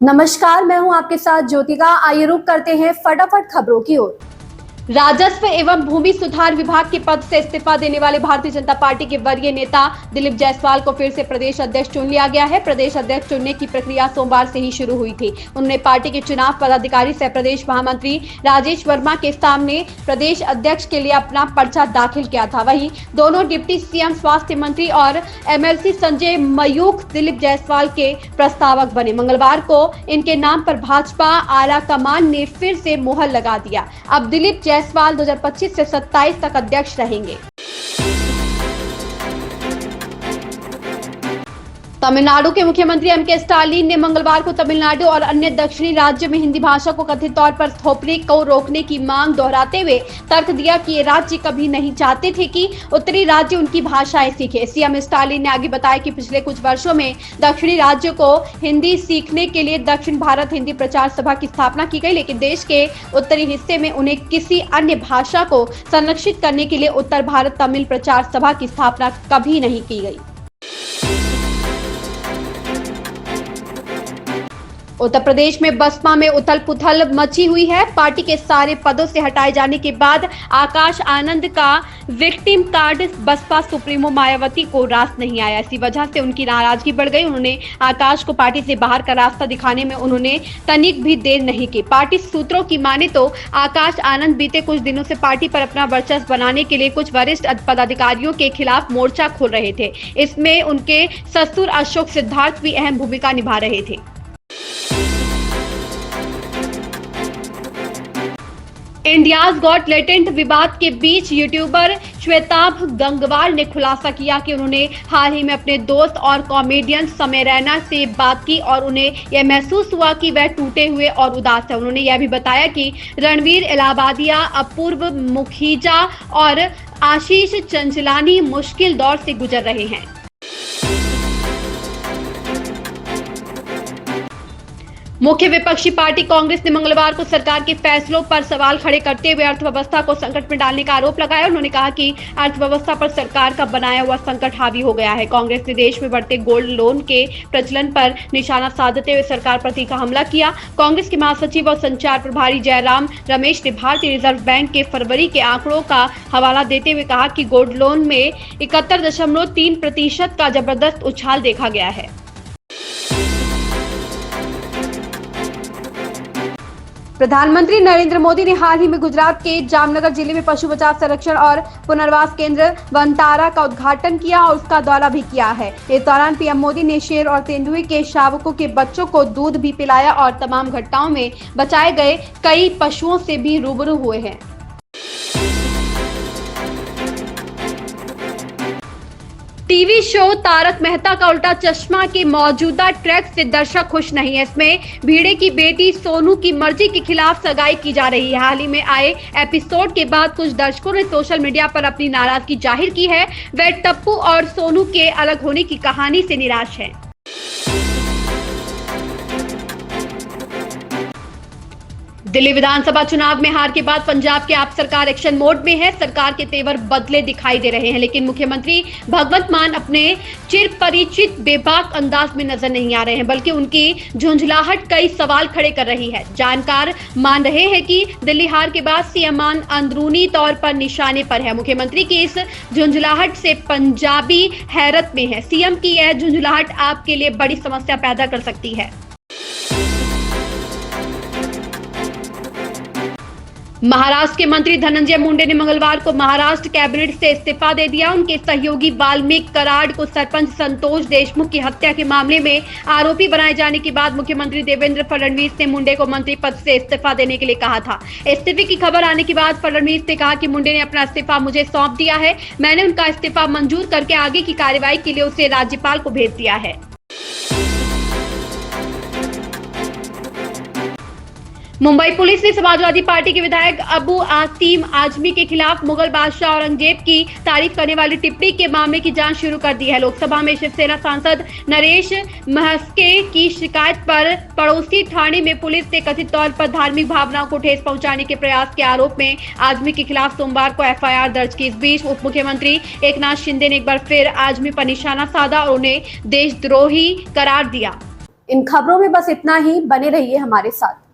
नमस्कार, मैं हूं आपके साथ ज्योतिका। आइए रुक करते हैं फटाफट खबरों की ओर। राजस्व एवं भूमि सुधार विभाग के पद से इस्तीफा देने वाले भारतीय जनता पार्टी के वरीय नेता दिलीप जायसवाल को फिर से प्रदेश अध्यक्ष चुन लिया गया है। प्रदेश अध्यक्ष चुनने की प्रक्रिया सोमवार से ही शुरू हुई थी। उन्होंने पार्टी के चुनाव पदाधिकारी सह प्रदेश महामंत्री राजेश वर्मा के सामने प्रदेश अध्यक्ष के लिए अपना पर्चा दाखिल किया था। वहीं दोनों डिप्टी सीएम, स्वास्थ्य मंत्री और एमएलसी संजय मयूख दिलीप जायसवाल के प्रस्तावक बने। मंगलवार को इनके नाम पर भाजपा आला कमान ने फिर से मुहर लगा दिया। अब दिलीप जायसवाल 2025 से 27 तक अध्यक्ष रहेंगे। तमिलनाडु के मुख्यमंत्री एम के स्टालिन ने मंगलवार को तमिलनाडु और अन्य दक्षिणी राज्यों में हिंदी भाषा को कथित तौर पर थोपने को रोकने की मांग दोहराते हुए तर्क दिया कि ये राज्य कभी नहीं चाहते थे कि उत्तरी राज्य उनकी भाषाएं सीखे। सीएम स्टालिन ने आगे बताया कि पिछले कुछ वर्षों में दक्षिणी राज्यों को हिंदी सीखने के लिए दक्षिण भारत हिंदी प्रचार सभा की स्थापना की गई, लेकिन देश के उत्तरी हिस्से में उन्हें किसी अन्य भाषा को संरक्षित करने के लिए उत्तर भारत तमिल प्रचार सभा की स्थापना कभी नहीं की गई। उत्तर प्रदेश में बसपा में उथल पुथल मची हुई है। पार्टी के सारे पदों से हटाए जाने के बाद आकाश आनंद का victim card Baspa supremo Mayawati को रास नहीं आया। इसी वजह से उनकी नाराजगी बढ़ गई। उन्होंने आकाश को पार्टी से बाहर का रास्ता दिखाने में उन्होंने तनिक भी देर नहीं की। पार्टी सूत्रों की माने तो आकाश आनंद बीते कुछ दिनों से पार्टी पर अपना वर्चस्व बनाने के लिए कुछ वरिष्ठ पदाधिकारियों के खिलाफ मोर्चा खोल रहे थे। इसमें उनके ससुर अशोक सिद्धार्थ भी अहम भूमिका निभा रहे थे। इंडियाज गॉट टैलेंट विवाद के बीच यूट्यूबर श्वेताभ गंगवार ने खुलासा किया कि उन्होंने हाल ही में अपने दोस्त और कॉमेडियन समय रैना से बात की और उन्हें यह महसूस हुआ कि वह टूटे हुए और उदास है। उन्होंने यह भी बताया कि रणवीर इलाहाबादिया, अपूर्व मुखीजा और आशीष चंचलानी मुश्किल दौर से गुजर रहे हैं। मुख्य विपक्षी पार्टी कांग्रेस ने मंगलवार को सरकार के फैसलों पर सवाल खड़े करते हुए अर्थव्यवस्था को संकट में डालने का आरोप लगाया। उन्होंने कहा कि अर्थव्यवस्था पर सरकार का बनाया हुआ संकट हावी हो गया है। कांग्रेस ने देश में बढ़ते गोल्ड लोन के प्रचलन पर निशाना साधते हुए सरकार पर तीखा हमला किया। कांग्रेस के महासचिव और संचार प्रभारी जयराम रमेश ने भारतीय रिजर्व बैंक के फरवरी के आंकड़ों का हवाला देते हुए कहा कि गोल्ड लोन में 71.3% का जबरदस्त उछाल देखा गया है। प्रधानमंत्री नरेंद्र मोदी ने हाल ही में गुजरात के जामनगर जिले में पशु बचाव, संरक्षण और पुनर्वास केंद्र वनतारा का उद्घाटन किया और उसका दौरा भी किया है। इस दौरान पीएम मोदी ने शेर और तेंदुए के शावकों के बच्चों को दूध भी पिलाया और तमाम घटनाओं में बचाए गए कई पशुओं से भी रूबरू हुए हैं। टीवी शो तारक मेहता का उल्टा चश्मा के मौजूदा ट्रैक से दर्शक खुश नहीं है। इसमें भिड़े की बेटी सोनू की मर्जी के खिलाफ सगाई की जा रही है। हाल ही में आए एपिसोड के बाद कुछ दर्शकों ने सोशल मीडिया पर अपनी नाराजगी जाहिर की है। वे टप्पू और सोनू के अलग होने की कहानी से निराश हैं। दिल्ली विधानसभा चुनाव में हार के बाद पंजाब की आप सरकार एक्शन मोड में है। सरकार के तेवर बदले दिखाई दे रहे हैं, लेकिन मुख्यमंत्री भगवंत मान अपने चिर परिचित बेबाक अंदाज में नजर नहीं आ रहे हैं, बल्कि उनकी झुंझलाहट कई सवाल खड़े कर रही है। जानकार मान रहे हैं कि दिल्ली हार के बाद सीएम अंदरूनी तौर पर निशाने पर है। मुख्यमंत्री की इस झुंझलाहट से पंजाबी हैरत में है। सीएम की यह झुंझलाहट आपके लिए बड़ी समस्या पैदा कर सकती है। महाराष्ट्र के मंत्री धनंजय मुंडे ने मंगलवार को महाराष्ट्र कैबिनेट से इस्तीफा दे दिया। उनके सहयोगी वाल्मीकि कराड को सरपंच संतोष देशमुख की हत्या के मामले में आरोपी बनाए जाने के बाद मुख्यमंत्री देवेंद्र फडणवीस ने मुंडे को मंत्री पद से इस्तीफा देने के लिए कहा था। इस्तीफे की खबर आने के बाद फडणवीस ने कहा कि मुंडे ने अपना इस्तीफा मुझे सौंप दिया है। मैंने उनका इस्तीफा मंजूर करके आगे की कार्रवाई के लिए उसे राज्यपाल को भेज दिया है। मुंबई पुलिस ने समाजवादी पार्टी के विधायक अबू आसिम आजमी के खिलाफ मुगल बादशाह औरंगजेब की तारीफ करने वाली टिप्पणी के मामले की जांच शुरू कर दी है। लोकसभा में शिवसेना सांसद नरेश महस्के की शिकायत पर पड़ोसी थाने में पुलिस ने कथित तौर पर धार्मिक भावनाओं को ठेस पहुंचाने के प्रयास के आरोप में आजमी के खिलाफ सोमवार को एफआईआर दर्ज की। इस बीच उप मुख्यमंत्री एकनाथ शिंदे ने एक बार फिर आजमी पर निशाना साधा और उन्हें देशद्रोही करार दिया। इन खबरों में बस इतना ही, बने रहिए हमारे साथ।